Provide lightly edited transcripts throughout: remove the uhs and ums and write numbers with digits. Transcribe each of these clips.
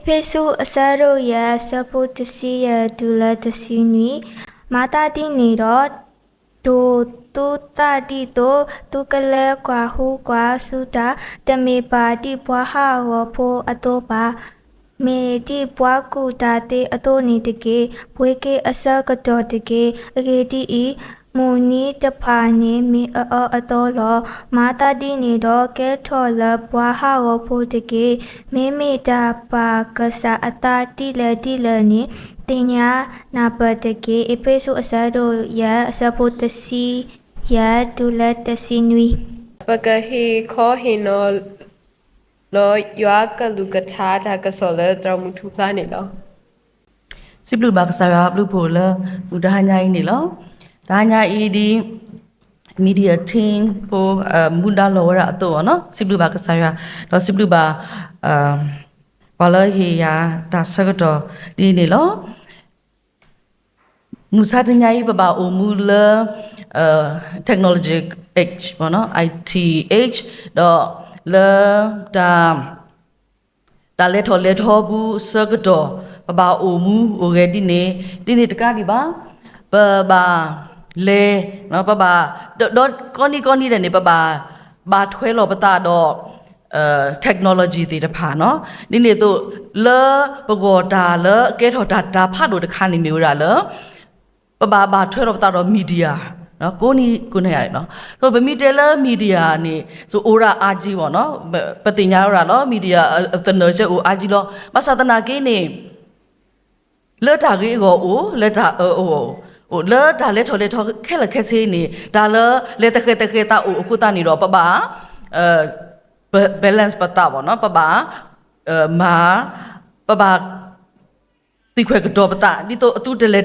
Epesu asaro ya sapo tasi ya dula tasi ni mata di niro do tu tadi do tu kele kwa hu kwa suda demi pa di puaha wapo atau pa me di puaku dati atau ni deke puike asa kedo deke age di I muni tepane mi atau lo mata di niro ke tola puaha wapo deke me dapa kesa ata dila ni tinya napa deke epesu asado ya saputasi ya dula tasinwi. Pagahi ko hino lo yuaka lugata da kasola dramutu plane lo. Siblu baksara blu pola udah hanya ini lo. Hanya ini media team po muda lora atau no siblu baksara. Lo siblu ba kalau ya dasar itu ini lo. Musa nyai baba umula technology age, mana IT age, do le da leto bu segdo baba umu uge dini teka di baba le, no baba do koni dani baba thwe lo bata do technology ti depa no dini tu le pagoda le ke tho da pha do teka ni miu da le baba thwe lo bata do media no koni ya no so be media ni so ora aji wo no patinya ora lo media tano che o aji lo masatana ke ni le ta ge go o le ta o le ta le tho khe se ni da le ta khe ta o khu ta ni ro baba balance pata wo no baba ma babaติขวยกระโดดปะตะนี่ตัวตู้เดล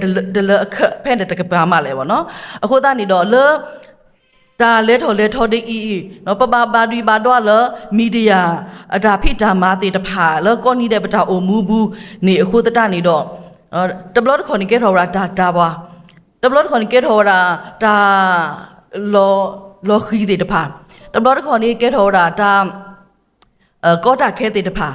แพ่นเดตะกะปามาเลยบ่เนาะအခုตานี่ดอกเลตาเลทอได้อีเนาะปะบาดีบาดอเลมีเดียอดาพิดามาติตะผาเลก็นี่ได้ปะตาโอมูบูนี่အခုตะนี่ดอกตะบลอดขอนี่เกทอราดาบ่ตะบลอดขอนี่เกทอราดาลอขีติตะผาตะบลอดขอนี่เกทอราดาก็ดาแค่ติตะผา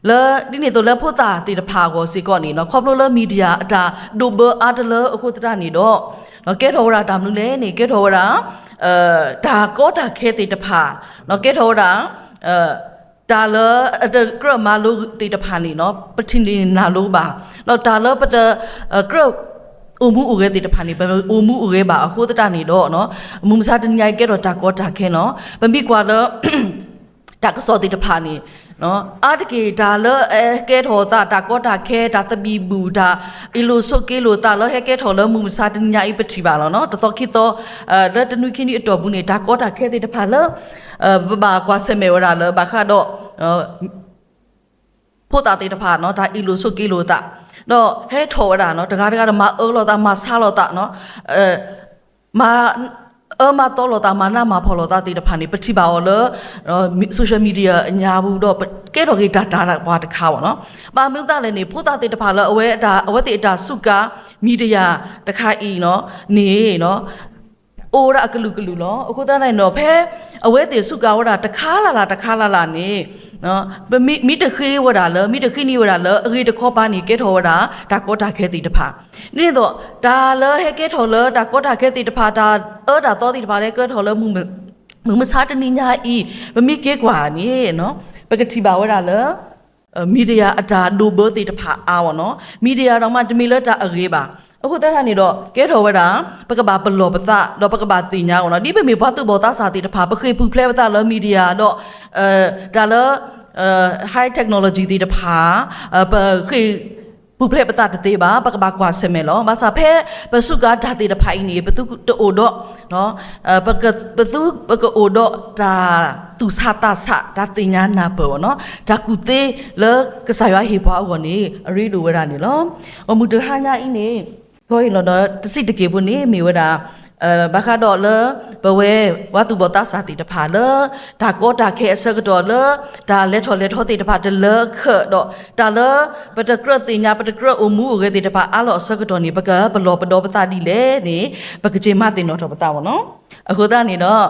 le dini to le phota ti da pha go si ko ni no khop lo le media ata do be at le akhu ta ni do no ke tho ra dam lu le ni ke tho ra da ko da khe ti da pha no ke tho ra da le kra ma lu ti da pha ni no pathin ni na lu ba no da le pat kra umu uge ti da pha ni ba umu uge ba akhu ta ni do no mu sa tin nyai ke do da ko da khe no ba mi kwa le da ka so ti da pha ni no adke da le ke tho ta ko ta khe ta tabi bu da ilu so ke lo ta lo he ke tho le mu sa tin nya I pati ba lo no to ki to le tnu ki ni ato bu ni da ko ta khe ti da pha le ba kwa se me wa le ba kha do pho ta ti da pha no da ilu so ke lo ta no he tho da no da ma lo ta ma sa lo ta no ma ma to lo ta ma na ma pho lo ta ti da pha ni pati ba lo social media ညာဘူးတော့ကဲတော့ကေဒါဘွားတခါပေါ့နော်ပါမြုတာလည်းနေဖို့တာတဲ့တဖာလဲအဝဲတိအတာစုကာမီဒီယာတခါအီနော်နေနော်အိုရအကလူလောအခုတန်းနိုင်တော့ဖဲအဝဲတိစုကာဝတာတခါလာနေနော်မိတခေဝတာလဲမိတခိနီဝတာလဲအခေတခေါပါနေကဲထောဝတာဒါကောတာခဲတိတဖာနေတော့ဒါလဲဟဲကဲထောလဲဒါကောတာခဲတိတဖာဒါဒါတော့တိတဖာလဲကဲထောလဲมึงมาซาตนิญาอีมันมีเก๋กว่านี่เนาะปกติบ่าวละเลยมีเดียอาจารย์ดูเบอร์ติดผาเอาเนาะมีเดียเรามาจะมีเลือดจะอะไรบ้างအခုတန်းနေတော့ကဲတော်ဝတာပကဘာပလောပတာတော့ပကဘာတင်ညာကောနော်ဒီပေမေဘာတူဘောတာစာတိတဖာပခေပူဖလဲပတာလောမီဒီယာတော့ဒါလောhigh technology တိတဖာပခေผู้เพลปตาตะเตบาปะกบากว่าเสมลอมาซาเพปสุกาดาติตะไผนี่ปะตุตโอดอเนาะปะกโอดอดาตุสาตาสะดาติญานาเปเนาะดากุเตเลกะสายว่าเฮบวาอนี่อรีดูวดานี่ลอมุตหาญาอีนี่ก็อีลอดตสิตะเกบุนี่มีวดาบาคาดอเลบเววัตุบตาสาติตะผาเลดาโกดาเคเสกดอเลดาเลทอติตะผาเดเลเคดอดาเลปะตะกรติญาปะตะกรอมูเกติตะผาอะลอเสกดอนี่ปะกะปลอปดอปตาดิเลนี่ปะกะเจมาตินอทอปตาวเนาะအခုตานี่เนาะ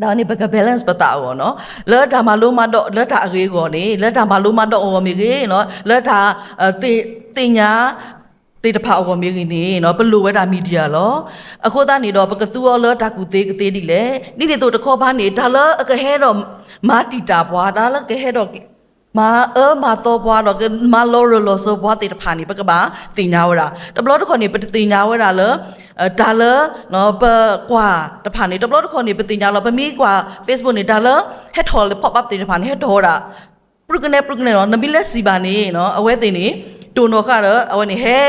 ဒါနေဘက balance ပတာအောနော်လဲဒါမလုံးမတော့လဲဒါအရေးကောနေလဲဒါမလုံးမတော့အော်မီကြီးနော်လဲဒါတင်ညာတေတဖာအော်မီကြီးနေနော်ဘလို့ဝဲဒါမီဒီယာလောအခုသားနေတော့ဘကသူအော်လဲဒါကူသေးကသေးဒီလေနိနေတော့တခေါ်ပါနေဒါလဲအကဟဲတော့မာတီတာဘွာဒါလဲကဟဲတော့มาตัวบัวดอกมาโลโลโซบัวติดผ่านนี่ปะกะบาติญาวราตบลอตะคนนี่ปติญาวราเลดาเลเนาะปะกว่าตะผ่านนี่ตบลอตะคนนี่ปติญาวราปะมีกว่า Facebook นี่ดาเลเฮ็ดทอลพอปอัพติดผ่านเฮ็ดทอราปรุกเนเนาะนบิเลสีบานี่เนาะอเวตินี่ตูโนค่ะเด้ออเวนี่เฮ้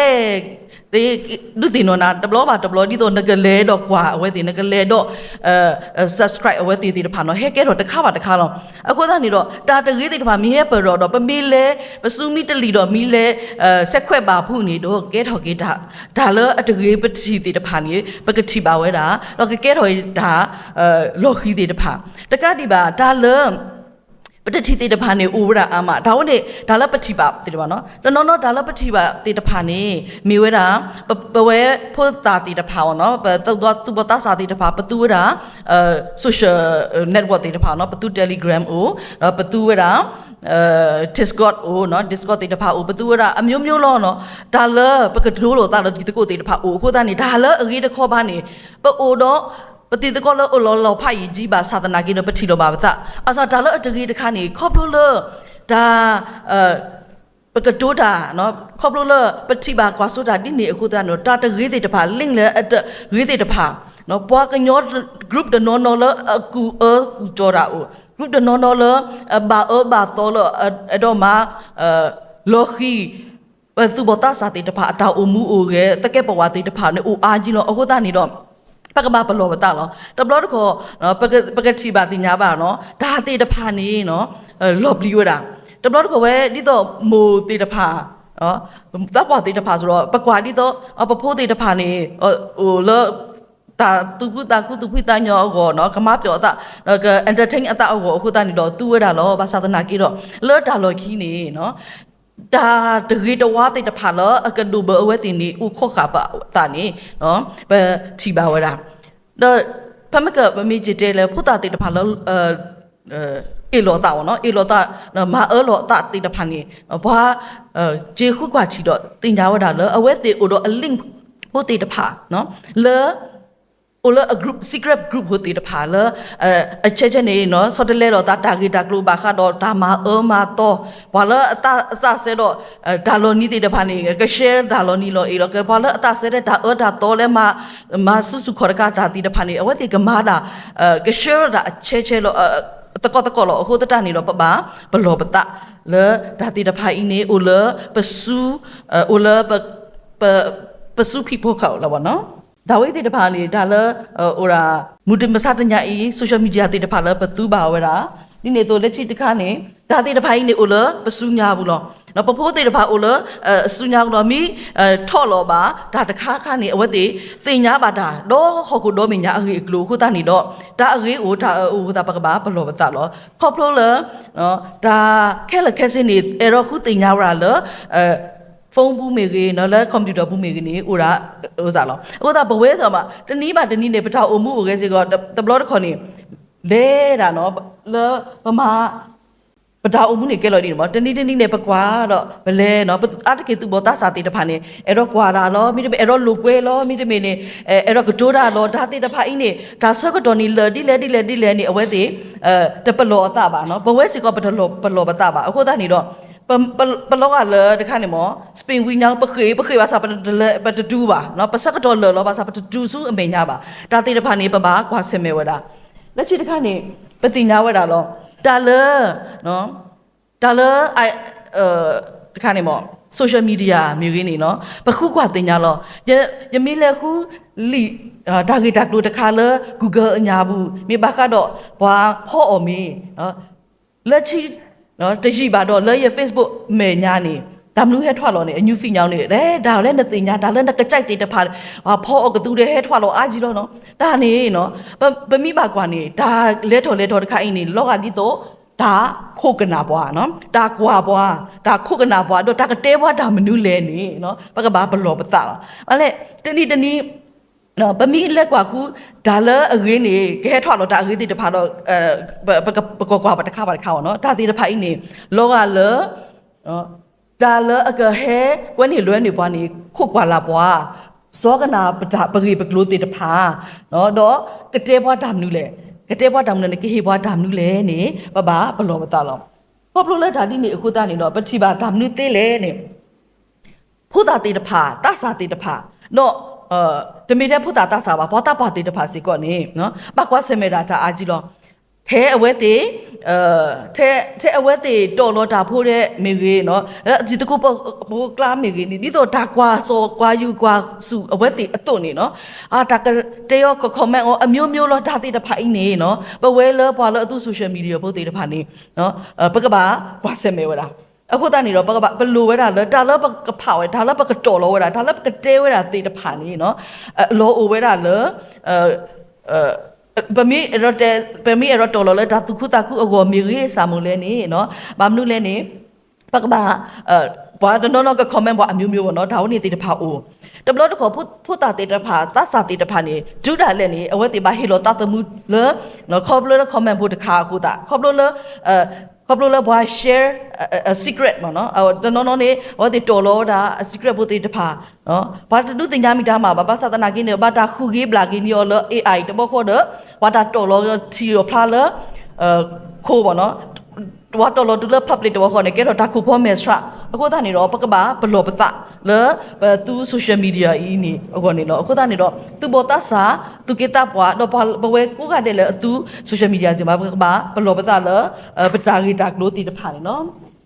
ဒီဒုတိနနာတဘလဘာတဘလဒီတော့ငကလေတော့ကွာအဝဲတီငကလေတော့subscribe အဝဲတီတီတဖာနော်ဟဲကဲတော့တခါပါတခါလုံးအခုသားနေတော့တာတကြီးတီတဖာမီးရဲ့ပရောတော့ပမီလဲပစူမီတလီတော့မီးလဲဆက်ခွက်ပါဖုနေတော့ကဲထော်ကေဒါလဲအတကြီးပတိတီတဖာနေပကတိပါဝဲတာတော့ကဲထော်ဒါလော်ခီတီတဖာတကတိပါဒါလဲပတတိတေတဖာနေဥဝရအာမဒါဝင်နေဒါလပတိပါတေတဖာနော်နော်ဒါလပတိပါတေတဖာနေမိဝဲတာပဝဲဖို့တာတေတဖာနော်တော့သူပတာစာတေတဖာပတူဝဲတာ social network တေတဖာနော်ပတူ Telegram အိုပတူဝဲတာDiscord အိုနော် Discord တေတဖာအိုပတူဝဲတာအမျိုးမျိုးလောနော်ဒါလပကတိုးလို့တာလဒီတကိုတေတဖာအိုခိုးတာနေဒါလအကြီးတခေါ်ပါနေပအိုတော့ปฏิตก็เลยเราพายจีบาศาสนากินปฏิโลบาบตาอาซาดาเลอตะกีตะคานี่ครอบลุเลดาปกตูดาเนาะครอบลุเลปฏิบากว่าสุดาดินี่အခုตาเนาะตาตะกีติตะพาลิงเลยอะกีติตะพาเนาะปัวกะญอ group ดะนอนเลกูกูจอราโอ group ดะนอนเลบาบาโตเลอะดอมาโลคีตุบตาสาติตะพาตาโอมูโอเกตะแกปวาติตะพาเนี่ยโออาจีเนาะအခုตานี่တော့ปากบาปลอบตาเนาะตบลอตก็เนาะปกติบาติญาบาเนาะดาติตะพานี่เนาะลอบลีวดาตบลอตก็เว้ดิတော့โมติตะพาเนาะตะปอติตะพาဆိုတော့ปกว่าดิတော့ปะโพติตะพานี่โอเลตาตุปุตาคุตุพิตาญอก็เนาะกะมาပြောตะก็ entertain อะตะก็အခုตานี่တော့သူဝဲတာလောဘာသာသနာကြီးတော့เลတာလောခီနေเนาะดาตะกีตวาติตะพาลอะกะดูเบอเวตินีอุขขะปะตานี่เนาะเปทีบาวะดาดพะมะกะบะมีจิเตเลพุตาติตะพาลเอโลตาวะเนาะเอโลตามาเอโลตาติตะพานี่บวาเจขุกว่าชีดอติญาวะดาเลอเวติอุดอลิงพุติตะพาเนาะเลโอเลa group secret group ဟိုတေတဖာလအချက်နေနော်ဆော်တလဲတော့တာဂီတာကလိုဘာခါတော့ဒါမာမာတော့ဘာလအစဆဲတော့ဒါလိုနီတေတဖာနေက share ဒါလိုနီလောအေလောကဘာလအတဆဲတဲ့ဒါဒါတော့လဲမဆုစုခေါ်ကဒါတေတဖာနေအဝတ်တေကမာတာက share ဒါအချက်လောตะกอလောဟိုတတနေတော့ပဘလောပတလေဒါတေတဖာအင်းနေအိုလပဆူအိုလပဆူ people ခေါ်လာပါနော်ဒါဝိတေတဖာနေဒါလဟိုရာမူတမစတညာအီဆိုရှယ်မီဒီယာတေတဖာလပတူပါဝဲတာဒီနေတော့လက်ချိတခါနေဒါတေတဖာကြီးနေအိုလပစူညာဘူးလောနော်ပဖိုးတေတဖာအိုလစူညာတော့မီထော့လောပါဒါတခါခါနေအဝတ်တေသိညာပါဒါတော့ဟောကုတော့မညာအကြီးကလိုခုတာနေတော့ဒါအကြီးအိုဒါပကဘာဘလောပတာလောခေါပလိုလနော်ဒါခဲလခဲစင်းနေအဲ့တော့ခုသိညာရလောဖုန်းဘူးမေကြီးနော်လဲကွန်ပျူတာဘူးမေကြီးနေဥရာဥစားလောဥသာဘဝဲဆိုမှာတနည်းပါတနည်းနေပထောက်အမှုကိုခဲစီကောတဘလော့တခေါ်နေလဲတာနော်လဲဗမာပထောက်အမှုနေကဲလို့ဒီနော်တနည်းနေပကွာတော့ဘလဲနော်အတကေသူဘောတာစာတေတဖာနေအဲ့တော့ကွာတာလောမိတမေအဲ့တော့လူကွဲလောမိတမေနေအဲ့တော့ကတိုးတာလောဒါတေတဖာအင်းနေဒါဆက်ကတော်နီလဒီလဲနေအဝဲတေတပလောအတပါနော်ဘဝဲစီကောပလောပတပါအခုသားနေတော့ปลอกอะเลตะคันนี่หมอสปริงวิญญาณปะเคภาษาปะတူပါเนาะปะสักတော်เลလောภาษาปะတူစုအမေညာပါဒါတေတဖာနေပပါကွာဆင်မဲဝဒါလက်ချီတခါနေပတိညာဝဒါလောဒါလเนาะဒါလတခါနေหมอsocial media မျိုးကြီးနေเนาะပခုကွာတင်ညာလောယမီလေခုလီဒါဂီတာကလိုတခါလ Google အညာဘူးမြေပါကတော့ဘွာဟော့အော်မီเนาะလက်ချီနော်တရှိပါတော့လဲရ Facebook မေညာနေဒါမလူဟဲထွာလောနေအညူဖီညောင်းနေဒါလည်းနသိညာဒါလည်းကကြိုက်သေးတဖာဖောကတူတဲ့ဟဲထွာလောအာကြီးတော့နော်ဒါနေနော်ပမိပါကွာနေဒါလဲထော်တခါအင်းနေလောကဒီတော့ဒါခိုကနာဘွားနော်ဒါကွာဘွားဒါခိုကနာဘွားတော့ဒါကတဲဘွားဒါမနူးလဲနေနော်ဘကဘာဘလောပတာအဲ့လေတနီ နော်ပမီလက်กว่าခုဒါလအရင်းနေခဲထွားတော့ဒါအရင်းတိတဖာတော့ပကကွာပတခါပါတခါပေါ့နော်ဒါတိတဖာအင်းနေလောကလနော်ဒါလအကဟဲကွနေလွဲနေပွားနေခုကွာလာပွားစောကနာပဒပရိပကလို့တိတဖာနော်တော့ကတဲ့ဘွားဒမ်နူလေကတဲ့ဘွားဒမ်နူလေကေဟေဘွားဒမ်နူလေနေဘဘလောမတလောဘာလို့လဲဒါဒီနေအခုတနေတော့ပတိပါဒမ်နူတေလေနေဖူတာတိတဖာတဆာတိတဖာနော်တမီတဲ့ဖူတာတဆာပါဘောတာပါတိတဖာစီကောနေနော်ပကွာစမေရာတာအာကြီးလောထဲအဝဲတေထဲအဝဲတေတော်လို့ဒါဖိုးတဲ့မေကြီးနော်ဒီတကူဘောကလာမေကြီးဒီတော့ဒါကွာစောကွာယူကွာစုအဝဲတေအတွနေနော်အာဒါကတေရောကကွန်မန့်အမျိုးမျိုးလို့ဒါတေတဖာအင်းနေနော်ပဝဲလပွာလအတူဆိုရှယ်မီဒီယာဘို့တေတဖာနေနော်ပကပါကွာစမေဝလာအခုတနေတော့ဘလိုဝဲတာလဲဒါလည်းကဖောက်ဝဲဒါလည်းကတော်လို့ဝဲတာဒါလည်းကတဲဝဲတာတေတဖာနေနော်လောအိုဝဲတာလဲပမီရတော်လို့လဲဒါသူခုတခုအကောမီရီစာမလဲနေနော်ဘာမလို့လဲနေပကဘာဘာတော့က comment ဘာအမျိုးမျိုးပေါ့နော်ဒါဝင်နေတေတဖာအိုတဘလို့တခေါ်ဖို့တာတေတဖာသတ်စာတေတဖာနေဒူဒါလဲနေအဝဲတေဘာဟီလိုတာတမှုလဲနော်ခေါ်ဘလို့ comment ဖို့တခါခုတာခေါ်ဘလို့လဲခေါပလိုလာဘာ share a secret မနော်နော်နေဘာတေတော်လို့ဒါ secret ဘုတ်တေတဖာနော်ဘာတူတင်ကြမိတာမှာဘာသာသနာကင်းနေဘာတာခုကြီးဘလာကင်းရောလ AI တဘောခေါ်တော့ဘာတာတော်လို့ချီရောဖလာလခိုးပါနော်ဘာတော်လို့တူလ public တော့ခေါ်နေကြတော့တာခုဖို့မယ်စရာအခုသားနေတော့ပကပါဘလောပတာလဲသူ social media အင်းနေအခုနေတော့အခုသားနေတော့သူဘောတာစာသူကိတာပွားတော့ဘဝဲကိုကတဲ့လဲသူ social media ကြမှာပကပါဘလောပတာလဲပတာဂီတာကလို့တီတဖာနေနော်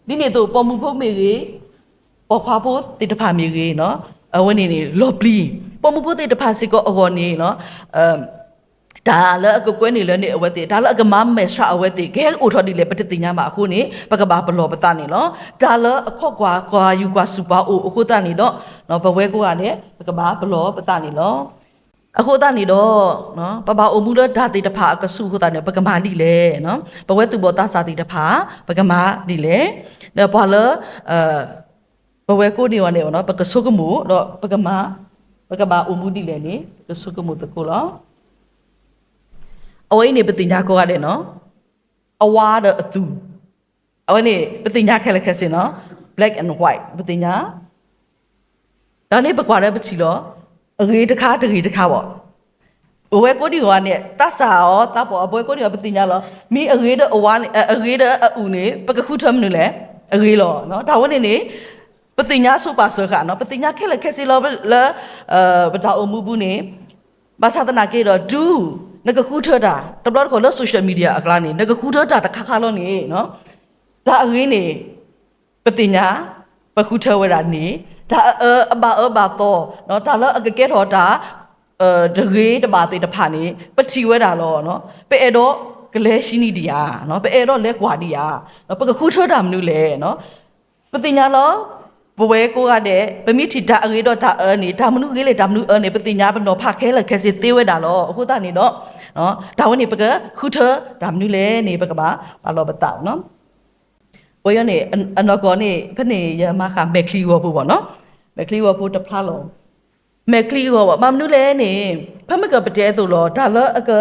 ဒီနေတော့ပေါ်မှုဖို့မေကြီးပေါ်ခွာဖို့တီတဖာမေကြီးနော်အဝနေနေ lovely ပေါ်မှုဖို့တီတဖာစီကိုအခုနေနော်ဒါလည်းအကွဲနေလဲနေအဝဲတေဒါလည်းအကမမဲစရာအဝဲတေခဲအိုထော်ဒီလေပတတိညာမှာအခုနေပကဘာဘလောပတနေလောဒါလည်းအခော့ကွာယူကွာစူပါအိုအခုတနေတော့နော်ဘဝဲကိုကလည်းပကဘာဘလောပတနေလောအခုတနေတော့နော်ပပအိုမူလဓာတိတဖာအကဆုခုတနေပကမာတိလေနော်ဘဝဲသူဘောတာစာတိတဖာပကမာတိလေဒါဘာလဲဘဝဲကိုနေဝနေနော်ပကဆုကမှုတော့ပကဘာအိုမူတိလေနေပကဆုကမှုတကူလောအဝိနေပတိညာကိုရတယ်နော်အဝါဒအသူအဝိနေပတိညာခဲလက်ခဲစင်နော် black and white ပတိညာဒါနေပကွာတဲ့ပချီလောအရေးတခါပေါ့ဘဝဲကိုဒီကနဲ့တဆာရောတပေါ်အဘွဲကိုဒီကပတိညာလောမိအရေးတဲ့အဝါနေအရေးတဲ့အူနေပကခုထမနုလေအရေးလောနော်ဒါဝနေနေပတိညာဆိုပါစခါနော်ပတိညာခဲလက်ခဲစင်လောလဲပတာအမှုဘူးနေဘာသာတနာကေတော့ do နကခုထတာတဘလခေါ်လို့ social media အကလာနေနကခုထတာတခါခါလို့နေနော်ဒါအရင်းနေပတိညာပခုထဝရနေဒါအဘာတော့နော်ဒါလည်းအကကဲတော့ဒါဒဂေးတပါတေတဖာနေပတိဝဲတာလောနော်ပဲ့တော့ကလဲရှိနေဒီယာနော်ပဲ့တော့လဲကွာဒီယာနော်ပကခုထတာမနုလေနော်ပတိညာလောဘဝဲကိုကတဲ့ပမိတီဒါအရေတော့ဒါနေဒါမနုကြီးလေဒါမနုနေပတိညာဘနောဖခဲလခဲစီသေးဝဲတာလောအခုတနေတော့နော်ဒါဝနေပကခုထဒါမနုလေနေပကပါဘာလို့ပတောက်နော်ဘွေရနေအနော်ကောနေဖနေရမခမက်ခလီဝဖို့ပေါ့နော်မက်ခလီဝဖို့တဖလားလောမက်ခလီဝပေါ့မမနုလေနေဖမကပတဲသူလောဒါလအက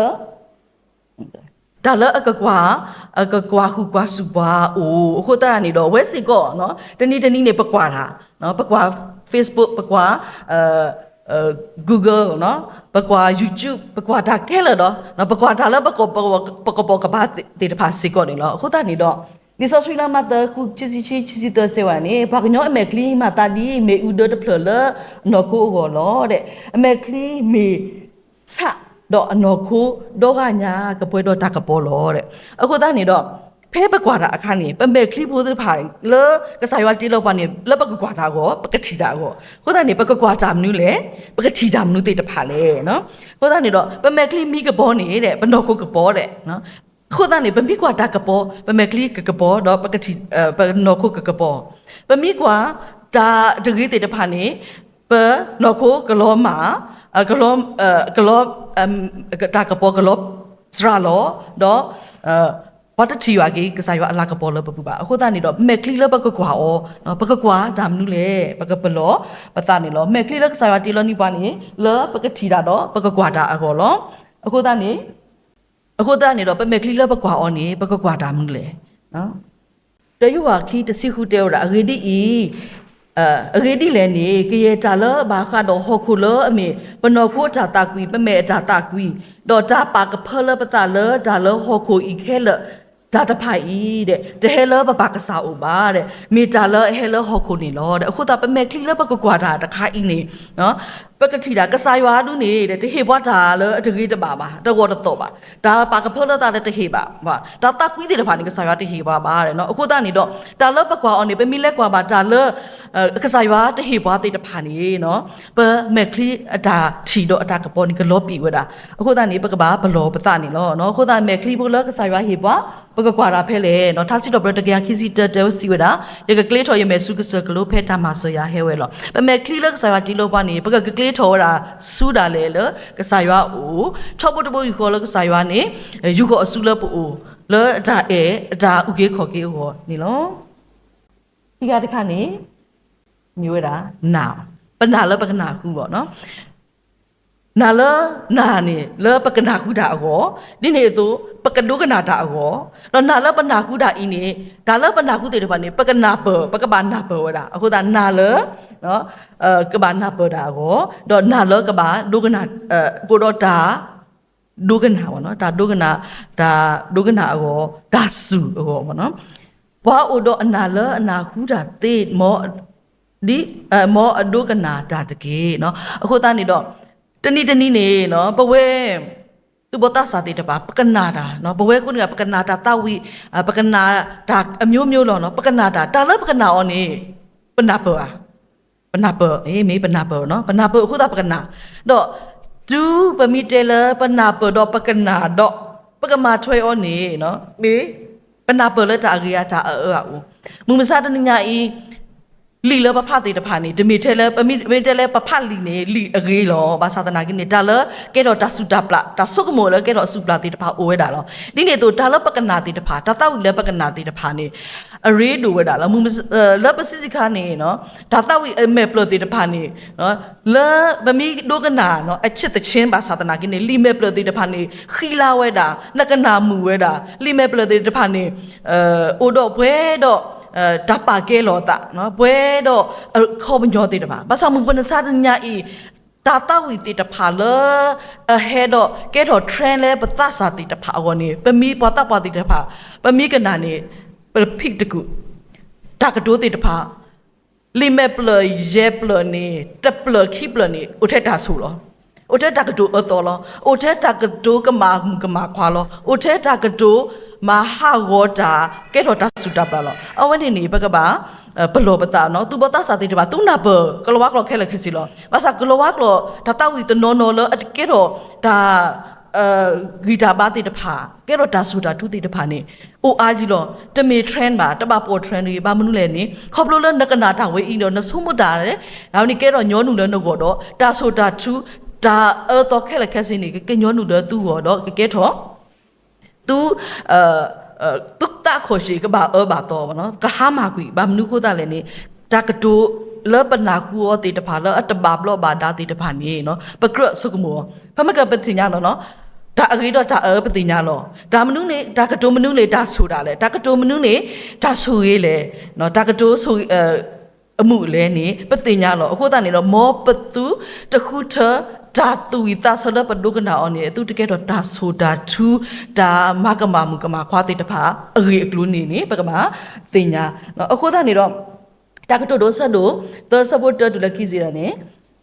ဒါလအကကွာခုကွာစုပါအိုအခုတရနေတော့ဝဲစီကောနော်တနည်းနေပကွာတာနော်ပကွာ Facebook ပကွာGoogle နော်ပကွာ YouTube ပကွာဒါကဲလတော့နော်ပကွာဒါလပကောကဘာတေတဖာစီကောနေလောအခုတနေတော့ဒီဆိုဆွေးလာမတဲ့ခုချီတဆေဝါနေဘာကညောအမေကလီမတာဒီမေဥဒတ်ဖလလနော်ကိုကောလောတဲ့အမေကလီမေဆာတော့အနော်ခိုးတော့ကညာကပွဲတော့တကပေါ်လို့တဲ့အခုတနေတော့ဖဲပကွာတာအခါနေပမဲကလီဖို့တဲ့ဖာလေကစားရွာတီလောက်ပါနေလပကကွာတာကိုပကတိတာကိုခုတနေပကကွာတာမနုလေပကတိတာမနုတေတဖာလေနော်ခုတနေတော့ပမဲကလီမိကပေါ်နေတဲ့ဘနော်ကိုကပေါ်တဲ့နော်ခုတနေပမိကွာတာကပေါ်ပမဲကလီကပေါ်တော့ပကတိပနော်ကိုကပေါ်ပမိကွာတာဒဂီတေတဖာနေပနော်ကိုကလောမာကလောဒါကပေါ်ကလောစရာလောတော့ ဘာတချီရွာကြီးကစားရွာအလာကပေါ်လပပပါအခုတနေတော့မက်ကလီလပကကွာဩနော်ပကကွာဒါမနုလေပကပလောပတနေလောမက်ကလီလကစားရွာတီလောနိပါနေလောပကထီတာတော့ပကကွာတာအကောလောအခုတနေတော့ပမက်ကလီလပကွာဩနေပကကွာဒါမနုလေနော်တရွာခီတစီခုတဲရအဂေဒီအီအဂေဒီလည်းနေကရေတာလဘာခါတော့ဟခုလအမေပနောခိုတာတာကွီပမဲတာတာကွီတော့တာပါကဖလပတာလဒါလဟခုဤခဲလဒါတဖိုင်တဲ့တဟဲလဘဘကစားဥပါတဲ့မီတာလဟဲလဟခုနေလောတဲ့အခုတာပမဲခလီလဘကကွာတာတခါအင်းနေနော်ပကတိတာကစားရွာလူနေတဲ့တဟေဘွားတာလအတကြီးတပါပါတော့တော့ပါဒါပါကဖလတာတဲ့တဟေပါဒါတာကွီတဲ့ဖာနေကစားရွာတဟေပါပါတဲ့နော်အခုတာနေတော့တာလဘကွာအောင်နေပမီလက်ကွာပါတာလကစားရွာတဟေဘွားတဲ့တဖာနေနော်ပမဲခလီအတာထီတော့အတာကပေါ်နေကလောပြီဝတာအခုတာနေပကပါဘလောပတာနေလောနော်အခုတာမဲခလီဘလကစားရွာဟေဘွားပကကွာတာဖဲလေနော်ထားစီတော့ဘရတကခီစီတတဲစီဝတာရကကလေးထော်ရမဲစုကစကလိုဖဲတာမဆိုရဟဲဝဲလောပမဲခလီလကစားရွာတီလောပါနေပကကလေးထော်တာဆူတာလေလကစားရွာအိုထောက်ဖို့တဖို့ယူခေါ်လကစားရွာနေယူခေါ်အဆူလပအိုလောဒါဒါဥကေခေါ်ကေဟောနေလောဒီကတခါနေမျိုးတာနာပနာလပကနာခုပေါ့နော်နာလနာနေလပကနာခုတာဟောဒီနေသူပကဒုကနာတာဟောတော့နာလပနာခုတာအင်းနေဒါလပနာခုတေတပါနေပကနာပပကဘာနာပဝတာအခုဒါနာလနော်ကဘာနာပတာဟောတော့နာလကဘာဒုကနာကိုတော့ဒါဒုကနာပေါ့နော်ဒါဒုကနာဟောဒါစုဟောပေါ့နော်ဘာအိုတော့အနာလအနာခုတာတေမောဒီမောအဒုကနာတာတကေနော်အခုသားနေတော့တနည်းနေနော်ပဝဲသူဘတာစာတေတပါပကနာတာနော်ပဝဲကုနကပကနာတာတဝိပကနာတာအမျိုးလောနော်ပကနာတာတာလည်းပကနာအောနေပနာပမေပနာပနော်ပနာပအခုတာပကနာတော့ဒူပမီတဲလပနာပတော့ပကနာတော့ပကမာထွေအောနေနော်မေပနာပလည်းတာအကြီးတာဦးမူမစားတနညာဤလီလပဖတ်တဲ့တဖာနေဒမီထဲလပမီတဲလပဖတ်လီနေလီအကြီးလောဘာသာတနာကိနေတာလကဲတော့တဆုတပလတဆုကမောလကဲတော့အဆုပလတဲ့တဖာအိုဝဲတာလောဒီနေတော့ဒါလပကနာတဲ့တဖာတတောက်လပကနာတဲ့တဖာနေအရေးဒူဝဲတာလောမူလပစစ်စစ်ခါနေနော်ဒါတောက်အမေပလတဲ့တဖာနေနော်လပမီဒုကနာနော်အချစ်တချင်းဘာသာတနာကိနေလီမေပလတဲ့တဖာနေခီလာဝဲတာနကနာမူဝဲတာလီမေပလတဲ့တဖာနေအိုတော့ဘွဲတော့ဒါပါကဲလောတာနော်ဘွဲတော့ခေါ်မညောသေးတယ်ပါဘာသာမူပနစာတညာဤတာတာဝီတေတဖာလအဟဲတော့ကဲတော့ trend လဲပတစာတေတဖာအောနေပမီပတပတေတဖာပမီကနာနေပဖိတ်တကူဒါကတိုးတေတဖာလီမေပလယေပလနေတပလခိပလနေဥထက်တာဆူလောဥထက်တာကတိုးအတော်လောဥထက်တာကတိုးကမာခွာလောဥထက်တာကတိုးမဟာဝတာကဲတော့တဆူတပါလောအဝနေဘကပါဘလောပတာနော်သူဘတာစာတိတပါသူနာဘကလဝကလခဲလခဲစီလောဘာသာကလဝကလဒါတောက်ဝီတနော်နော်လကဲတော့ဒါဂီတာဘာတိတဖာကဲတော့ဒါဆူတာသူတိတဖာနေအိုအားကြီးလောတမေ trend ပါတပပေါ် trend တွေဘာမနုလဲနေခေါပလိုလနကနာတာဝေးအင်းတော့နဆုမတာလေဒါနီကဲတော့ညောနုလနကောတော့ဒါဆိုတာသူဒါတော့ခဲလခဲစီနေကညောနုတော့သူဟောတော့ကဲတော့သူတုတ်တာခိုရှိကဘာဘာတော့နော်ကဟာမာကွီဘာမနုခိုတာလည်းနေဒါကတိုလပနာကူအတေတဖာလအတဘာဘလဘာဒါတေတဖာနေနော်ပကရဆုကမောဖမကပတိညာနော်ဒါအကြီးတော့ဒါပတိညာလောဒါမနုနေဒါကတိုမနုလေဒါဆိုတာလေဒါကတိုမနုနေဒါဆူရေးလေနော်ဒါကတိုဆူအမှုလဲနေပတိညာလောအခုတနေတော့မောပတူတခုထဒါတူဝီတာဆလပဒုကနာအောနေသူတကယ်တော့ဒါဆိုတာသူဒါမကမာမူကမာခွာတဲ့တဖာအရေအကလူနေပကမာတင်ညာနော်အခုတနေတော့တာကတိုဒိုဆဒိုသောစပိုတာဒူလကီစီရနေ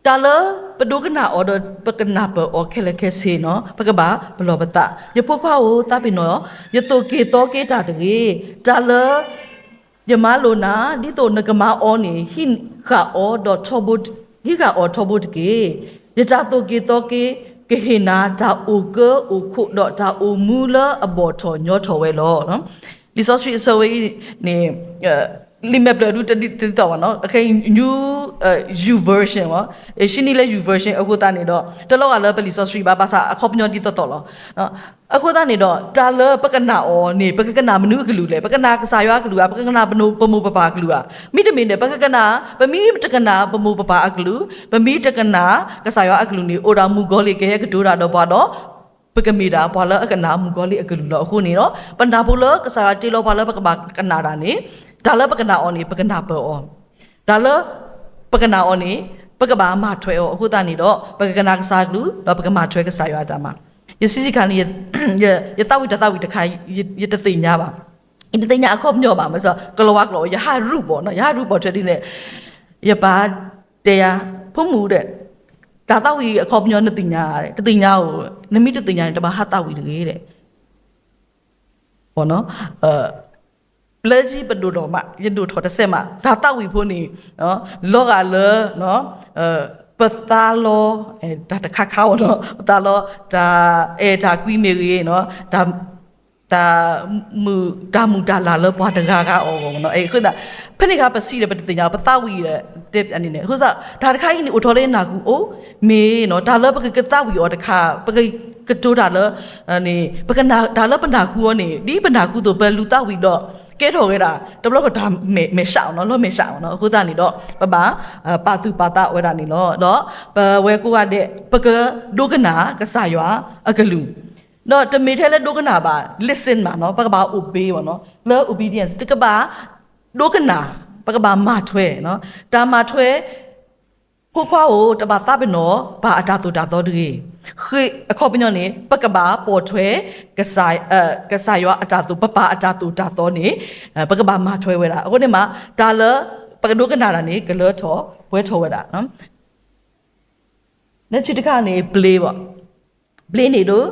တာလပဒုကနာအော်ပကနာပအော်ခဲလခဲစီနော်ပကဘာဘလောပတာယပုခွာဝတာပိနောယတိုကေတောကေတာတကေတာလယမလိုနာဒီတိုနကမာအောနေဟင်ခါအောဒတ်ထောဘုတ်ဟိကအောထောဘုတ်ကေယတာတိုကေတောကေကေဟနာဒါအိုကောအိုခုတော့ဒါအိုမူလာအဘော်ထောညောထောဝဲလောနော်လီဆော့စထရီဆဝေးနေ limit လို့တတော့နော် okay new u version ဝရှင်းနေလဲ u version အခုတနေတော့တလောကလည်းပလီဆော့စထရီဘာသာအခုပညောဒီတော့နော်အခုတနေတော့တာလပကနာအောနေပကနာမနုကလူလေပကနာကစားရွာကလူပကနာဘနုပမူပပါကလူမိတမင်းနဲ့ပကနာပမီတကနာပမူပပါအကလူပမီတကနာကစားရွာအကလူနေအိုရာမူဂောလေကဲကဒိုရာတော့ပါတော့ပကမီတာဘာလအကနာမူဂောလေအကလူတော့အခုနေတော့ပန္နာဘူလကစားတီလောဘာလပကဘာကနာတာနေဒါလပကနာအောနေပကနာပေါ်ဒါလပကနာအောနေပကဘာမထွဲအခုတနေတော့ပကနာကစားကလူတော့ပကမာထွဲကစားရွာတာမှာယစီစီခါနေရတဝိတတခိုင်ရတသိညာပါအင်းတသိညာအခုညောပါမစကလောကလောရဟာရုပေါ့နော်ရဟာရုပေါ့ထွဲဒီနေရပါတရားဖုံမှုတဲ့ဒါတော့ဝီအခုညောနသိညာတဲ့တသိညာကိုနမိတသိညာတပါဟာတဝီတကြီးတဲ့ပေါ့နော်ပလက်ကြီးပဒိုတော်မရဒိုထော်တစ်ဆက်မှာဒါတော့ဝီဖို့နေနော်လောကလေနော်ပတာလောဒါတခါခေါနော်ပတာလောဒါကွီမေကြီးနော်ဒါမူဒါလာလောဘွားတကားအော်နော်ခုနဖနိကပစီတဲ့ပတညာပတဝီတဲ့တစ်အနေနဲ့ခုစားဒါတခါကြီးအိုထော်လေးနာကူအိုမေနော်ဒါလောပကကတဝီအော်တခါပကတိုးဒါလောနေပကနာဒါလောပနာကူရောနေဒီပနာကူတော့ဘယ်လူတဝီတော့ကဲထော်ခဲ့တာတဘလကဒါမေရှောင်းနော်လောမေရှောင်းနော်အခုတနေတော့ပါတူပါတာဝဲတာနေလို့တော့ဝဲကိုရတဲ့ပကဒုကနာကဆာရွာအကလူတော့တမေထဲလဲဒုကနာပါ listen မှာနော်ပကဘာ obey ပါနော် love obedience တကဘာဒုကနာပကဘာမထွဲနော်တာမထွဲကိုခွားကိုတဘာသဘနောဘာအတာတူတာတော်ဒီခေအခုပညောနေပကဘာပေါ်ထွဲကဆာရွာအတာတူပပအတာတူတာတော်နေပကဘာမထွဲဝဲတာအခုနေမှာဒါလပကဒုကနာတာနေကလောထောဝဲထောဝဲတာနော်လက်ချစ်တခါနေ play ပေါ့ play နေတော့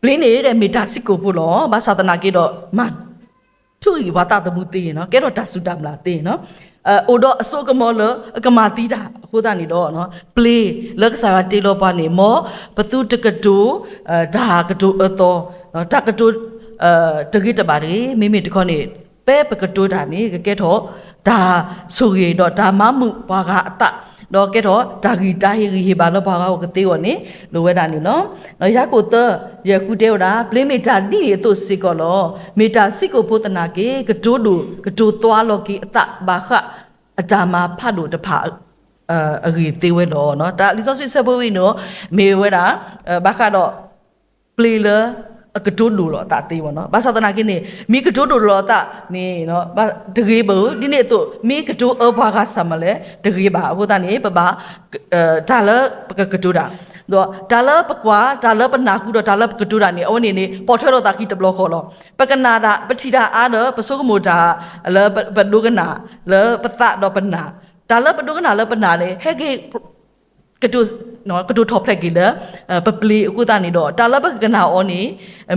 play နေတဲ့မီတာစစ်ကိုဖို့လောဘာသာတနာကေတော့မသူ့ဘာသာတမှုသေးနော်ကဲတော့ဒါစုတမလားသေးနော်အိုတော့အစိုးကမောလကမာတီတာဟိုတာနေတော့နော် play လက်စားတေလောပါနေမောဘသူတကတူဒါကတူအတော်နော်တကတူတကိတပါရီမိတခေါနေပဲပကတူတာနေကဲတော့ဒါဆိုရတော့ဒါမမှုဘာကအတတော့ကဲတော့ဒါဂီတာဟီဘာလောဘာကတေောနေလိုဝဲတာနေနော်ရကိုတရခုတေောတာပလင်းမီတာတိရတို့စစ်ကောလောမီတာစစ်ကိုပိုတနာကေကတိုးတို့ကတိုးသွားလောကေအတဘာခအတာမာဖတ်တို့တဖာအဂီတေဝဲလောနော်ဒါလီဆော့စစ်ဆဘဝီနော်မေဝဲတာဘာခတော့ပလီလာကတိုးတို့လောတာတေးဝနော်ဘာသာတနာကိနေမိကတိုးတို့လောတာနေနော်ဘာတကြီးဘူးဒီနေ့တော့မိကတိုးအဘွားကဆမလဲတကြီးပါအခုတနေပပဒါလကတိုးတာတော့ဒါလပကွာဒါလပနာခုတော့ဒါလကတိုးတာနေအဝနေနေပေါ်ထွက်တော့တာကိတဘလခေါ်လောပကနာတာပတိတာအားတော့ပစုကမိုတာလပဒုကနာလပသတော့ပနာဒါလပဒုကနာလပနာလေဟဲကေကတိုနော်ကတိုထော်ဖလက်ကြီးလေပပလီအခုတနေတော့ဒါလပကနာအောနေ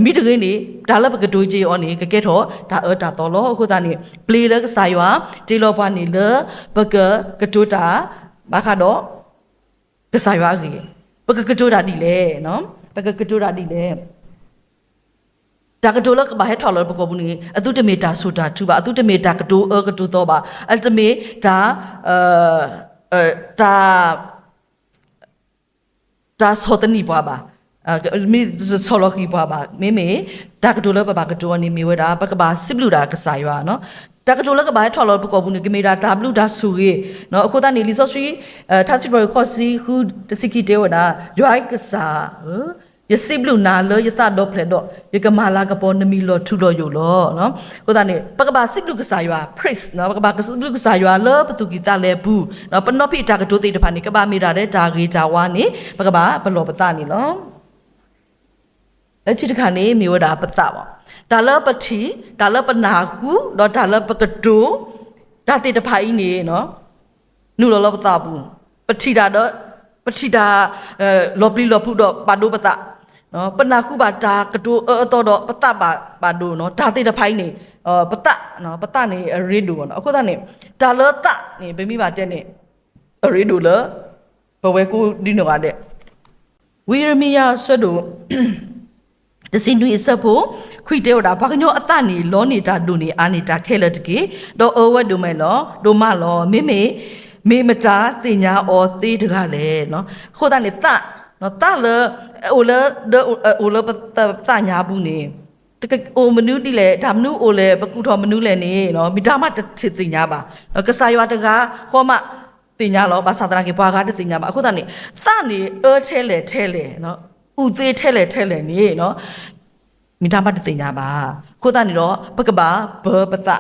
မိတကင်းနေဒါလပကတိုကြီးအောနေကကဲထော်ဒါဒါတော်လောအခုတနေပလီလကဆာရွာတီလောပါနေလေပကတိုတာဘာခါတော့ကဆာရွာကြီးပကတိုတာဒီလေနော်ပကတိုတာဒီလေဒါကတိုလကဘာဟဲထော်လောပကောဘူးနေအတုတမေတာဆိုတာသူပါအတုတမေတာကတိုကတိုတော့ပါအတမေဒါဒါဆောတနီပွားပါမိဆောလခီပွားပါမေဒါကတိုလပကတိုနေမီဝဲတာပကဘာစစ်ဘလူတာကစားရွာနော်ဒါကတိုလကဘာထော်လောပကောဘူးနေကမေတာဒါဘလူတာဆူရီနော်အခုတနေလီဆော့စထရီတာချီဘရခေါ်စီဟူတစီကီတေဝနာရွိုက်ကစားယစစ်ဘလူနာလောယတတော့ဖလက်တော့ယကမာလာကပေါ်နမီလောထူလောယိုလောနော်ခုတနေပကဘာစစ်ဘလူကစားရွာ praise နော်ပကဘာစစ်ဘလူကစားရွာလောပတူကီတာလဲဘူးနော်ပနော့ဖိတာကတိုတေတဖာနေကဘာမီတာတဲ့ဒါဂေဂျာဝါနေပကဘာဘလောပတာနေလောလက်ချစ်တခါနေမြေဝတာပတာပေါ့ဒါလပတိဒါလပနာဟုတော့ဒါလပကတိုဒါတေတဖာဤနေနော်နုလောပတာဘူးပတိတာတော့ပတိတာလောပလီလောဖုတော့ပါဒိုပတာနော်ပနာခုပါဒါကတိုတော့ပတပါဒိုနော်ဒါတေတဖိုင်းနေပတနော်ပတနေရီဒူနော်အခုတနေဒါလတနေဘမိပါတဲ့နေရီဒူလဘဝဲကိုဒီနောကတဲ့ဝီရမီယာဆဒို တစင်နွေစဖို့ခွိတေတာဘာကညောအတနေလောနေတာဒူနေအာနေတာခဲလက်တကေတော့အဝတ်ဒူမဲလောဒူမလောမေမတာတင်ညာအောသေးတကလည်းနော်ခို့တာနေတနော်တလေအိုလေအိုလေပတညာဘူးနေတကအိုမနုတိလေဒါမနုအိုလေပကူတော်မနုလေနေနော်မိသားမတတင်ညာပါကစားရွာတကဟောမတင်ညာလောဘာသာတနာကေပွားကားတင်ညာပါအခုတနေနေထဲလေနော်ဥသေးထဲလေနေနော်မိသားမတတင်ညာပါခို့တာနေတော့ပကဘာဘပတ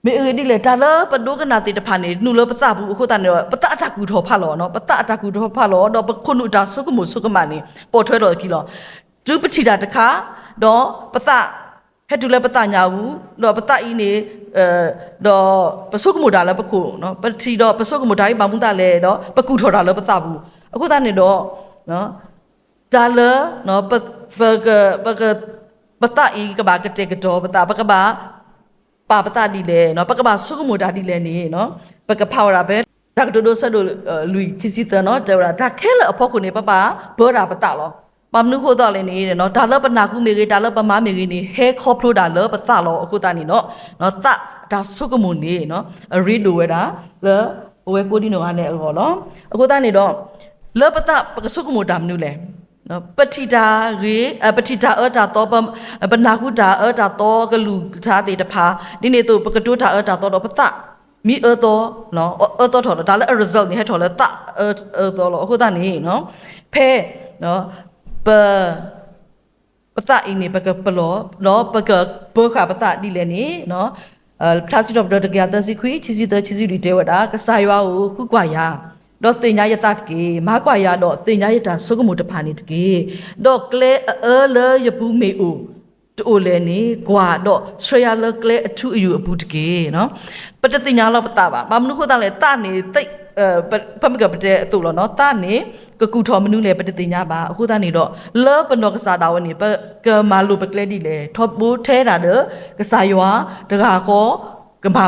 မေဒီလေတာလပဒုကနာတိတဖာနေနုလပတဘူးအခုတန်တော့ပတအတကူထောဖလောနော်ပတအတကူထောဖလောတော့ခုနုတာဆုကမှုဆုကမနေပေါ်ထွဲတော့ကီလောဒုပချီတာတခါတော့ပတဟဲ့တူလေပတညာဘူးတော့ပတဤနေတော့ပဆုကမှုတာလည်းပခုနော်ပချီတော့ပဆုကမှုတာဤဘာမှုတာလဲတော့ပကူထောတာလည်းပတဘူးအခုတန်နေတော့နော်တာလနော်ပတဤကဘာကတဲ့ကတော့ပကဘာပါပတာဒီလေနော်ပကဘာဆုကမိုတာဒီလေနေနော်ပကဖောက်ရာပဲဒါကတိုဆတ်လို့လူခစီတနော်ဒါခဲလအဖို့ကိုနေပဘောရာပတာလောမမနုခိုတော့လေနေတယ်နော်ဒါလပနာခုမေကြီးဒါလပမမေကြီးနေဟဲခေါဖလို့ဒါလပတာလောအခုတာနေနော်တဒါဆုကမိုနေနော်ရီဒိုဝဲတာလေဝဲကိုဒီနော်အနေအောလောအခုတာနေတော့လပတာပကဆုကမိုတာမနုလေနော်ပတိတာရေပတိတာတာတော့ပနာခုတာတာတော့ကလူသားတေတဖာဒီနေတော့ပကတိုတာတာတော့ပတမိတော့နော်တော့ထော်ဒါလည်း result နေဟဲ့ထော်လည်းတော့လို့အခုတနေနော်ဖဲနော်ပတအင်းနေပကပလောနော်ပကဘောခပတဒီလည်းနေနော်သာစီတော့တကယ်တစီခွေချီစီဒီတဲဝတာကစားရွာကိုခုကွာရတော့တင်ညာရတတ်ကေမာကွာရတော့တင်ညာရတာဆုကမှုတဖာနေတကေတော့ကလေလေရပူမေအိုတိုလေနေကွာတော့စရယာလကလေအထူအယူအပူတကေနော်ပတတင်ညာလောက်ပတာပါမမနုခိုတာလေတနေတိတ်ပမကပတဲ့အတူလောနော်တနေကကူထော်မနုလေပတတင်ညာပါအခုတနေတော့လောပနောကစားတာဝနေပကမာလိုပကလေဒီလေထော့ဘူးထဲတာတဲ့ကစားရွာတကာကောကဘာ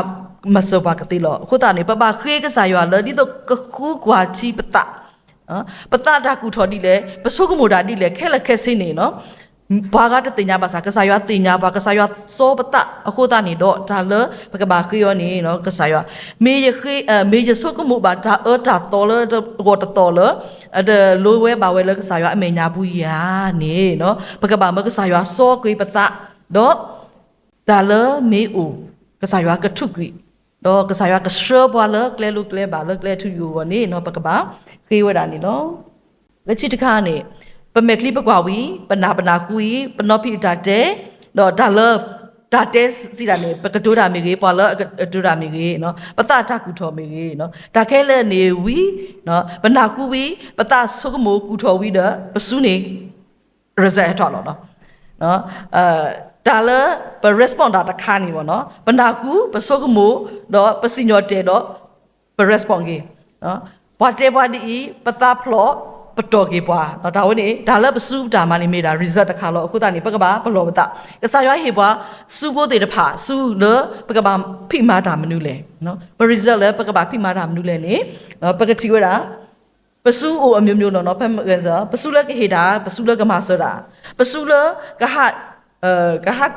မစဘာကတိလောခုတာနေပပခေကစားရွာလောဒီတော့ကခုကွာချီပတပတဒါကူထော်ဒီလေပဆုကမိုဒါဒီလေခဲလက်ခဲစင်းနေနော်ဘာကတတင်ညာပါစားကစားရွာတင်ညာပါကစားရွာစောပတအခုတာနေတော့ဒါလပကဘာခေယောနေနော်ကစားရွာမေယခေမေယဆုကမိုဘာဒါတာတော်လကိုတော်လအဒလိုဝဲပါဝဲလကစားရွာအမေညာဘူးယာနေနော်ပကဘာမကစားရွာစောကွေပတတော့ဒါလမေအိုကစားရွာကထုကွေတော့ကစားရကရှောဘွာလကလဲလူကလဲပါလကလဲထူယူဝနေနော်ပကပါခေဝဒါနေနော်လက်ချစ်တခါနေပမက်ကလီပကွာဝီပနာခူီပနောပိတာတဲ့တော့ဒါလဒါတဲ့စီတာနေပကတိုရာမီကြီးပွာလအတူရာမီကြီးနော်ပတတာကူထော်မီကြီးနော်ဒါခဲလဲနေဝီနော်ပနာခူဝီပတဆုကမိုကူထော်ဝီဒပစုနေရဇက်ထော်လောနော်ဒါလပ responder တခါနေပေါ့နော်ပနာခုပစောကမိုတော့ပစီညောတဲတော့ပ respond ကြီးနော်ဘာတဲဘာဒီပတာဖလောပတော်ကြီးပွားတော့ဒါဝင်နေဒါလပစုဒါမနေမိတာ result တခါလို့အခုတနေပကဘာဘလောပတာကစားရွာဟေပွားစုဖို့တေတဖာစုလပကဘာဖိမာတာမနုလေနော်ပ result လဲပကဘာဖိမာတာမနုလေနေပကတိဝတာပစုအိုအမျိုးမျိုးနော်ဖက်ကန်စားပစုလကဟေတာပစုလကမဆောတာပစုလကဟာကဟတ်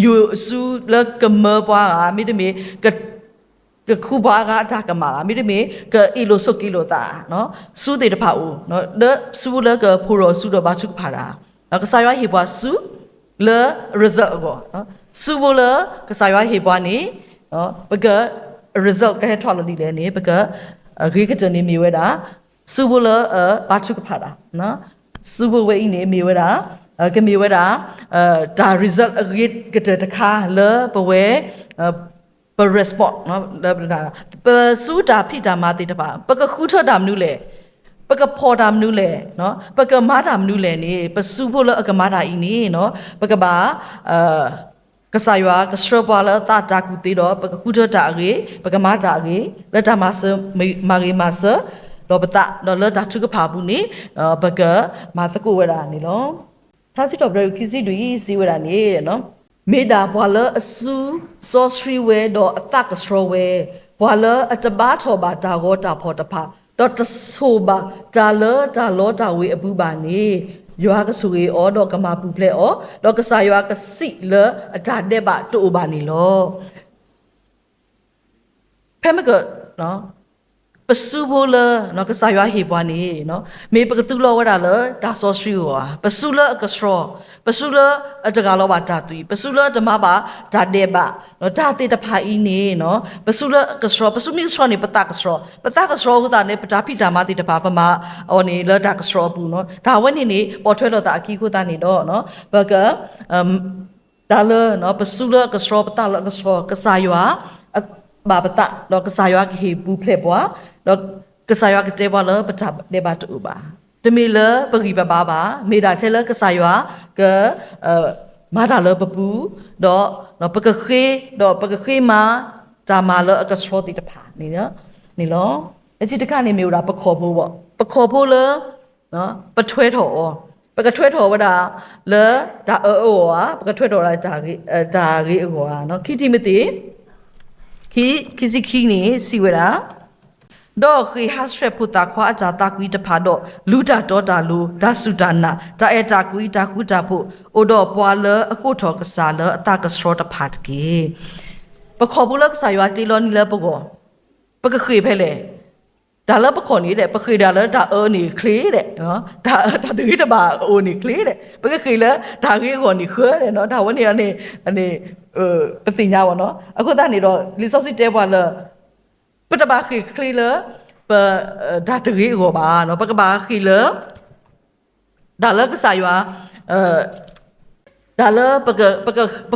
ယူစုလကမပွားမိတမီကခုပွားကအတာကမာမိတမီကအီလိုဆုကီလိုတာနော်စုတေတဖာဦးနော်ဒစုလကဖူရောစုတော့ဘာချုပ်ဖာတာကစားရွာဟေပွားစုလ result ကောနော်စုဘလကစားရွာဟေပွားနေနော်ဘက result ကဲထော်လို့ဒီလေနေဘကဂရိကတနေမီဝဲတာစုဘလဘာချုပ်ဖာတာနော်စုဘဝဲနေမီဝဲတာကမီဝဲတာဒါ result အဂိကတတခါလပဝဲပ respond နော်ဒါပစူတာဖိတာမာတိတပါပကခုထတာမနုလေပကဖော်တာမနုလေနော်ပကမာတာမနုလေနေပစုဖို့လအကမာတာဤနေနော်ပကဘာကစားရွာကစရပွာလတာတာကူတီတော့ပကခုထတာရေပကမာတာရေလက်တာမဆမာရီမဆတော့ပတာတော့လက်တာထုကဖာဘူးနေပကမာတကူဝဲတာနေနော်သာစီတော့ဘရခီစီဒူစီဝဲတာနေနော်မေဒါဘွာလအဆူစောစရီဝဲတော့အတကစရဝဲဘွာလအတဘာထောဘာတာဂောတာဖော်တဖာတော့တဆိုဘာဒါလောတာဝေအပူပါနေ ရွာကဆူရီအော်တော့ကမာပူဖလေအော်တော့ကစားရွာကစီလေအတာတဲ့ပါတူပါနေလောဖဲမကနော်ပစုဘလနော်ကစားရွာဟေပွားနေနော်မေပကတူလောဝဒါလေဒါဆောရှိဝါပစုလကစရောပစုလအတကလောပါတာတူပစုလဓမ္မပါဒါတဲ့ပါနော်ဒါတဲ့တဖာအင်းနေနော်ပစုလကစရောပစုမီစရောနေပတကစရောဟူတာနေပတာဖိတာမတိတပါပမာအော်နေလဒါကစရောဘူးနော်ဒါဝနေနေပေါ်ထွဲလို့တာအကီခုတာနေတော့နော်ဘကဒါလနော်ပစုလကစရောပတာလကစရောကစားရွာဘာပတာတော့ကစားရွာကဟေပူဖလက်ပွားတော့ကစားရွာကတဲ့ပါလပတာတဲ့ပါတူပါတမီလပဂီပပါပါမေဒါချဲလကစားရွာကမာဒါလပပူတော့နော်ပကခေတော့ပကခေမာဒါမာလအကစရောတိတဖာနေနော်အချစ်တခနေမျိုးတာပခေါ်ဖို့ပေါ့ပခေါ်ဖို့လနော်ပထွဲထော်ပကထွဲထော်ဝဒါလေဒါအောဝပကထွဲထော်လာဒါကြီးအောနော်ခိတိမတိခိစီခိနေစီဝရာတော့ခေဟတ်ရပူတာခွာအကြတာကွီတဖာတော့လူတာတော့တာလူဒါစုတာနာဒါအတာကွီတာကူတာဖို့အိုတော့ပွာလအကုထောကစားလအတာကစရောတဖတ်ကေပခေါ်ဘူးလကစားရွာတီလောနီလပကောပကခေဖဲလေဒါလပခေါ်နေတဲ့ပခေဒါလဒါနေခလေးတဲ့နော်ဒါဒီတပါအိုနေခလေးတဲ့ပကခေလဒါခေကောနေခွဲတဲ့နော်ဒါဝနေအနေပတိညာပေါ့နော်အခုတနေတော့လီဆော့စစ်တဲပွာလပတဘာခေခလေးလပဒါတရီကိုပါနော်ပကဘာခေလဒါလကစားရွာဒါလပ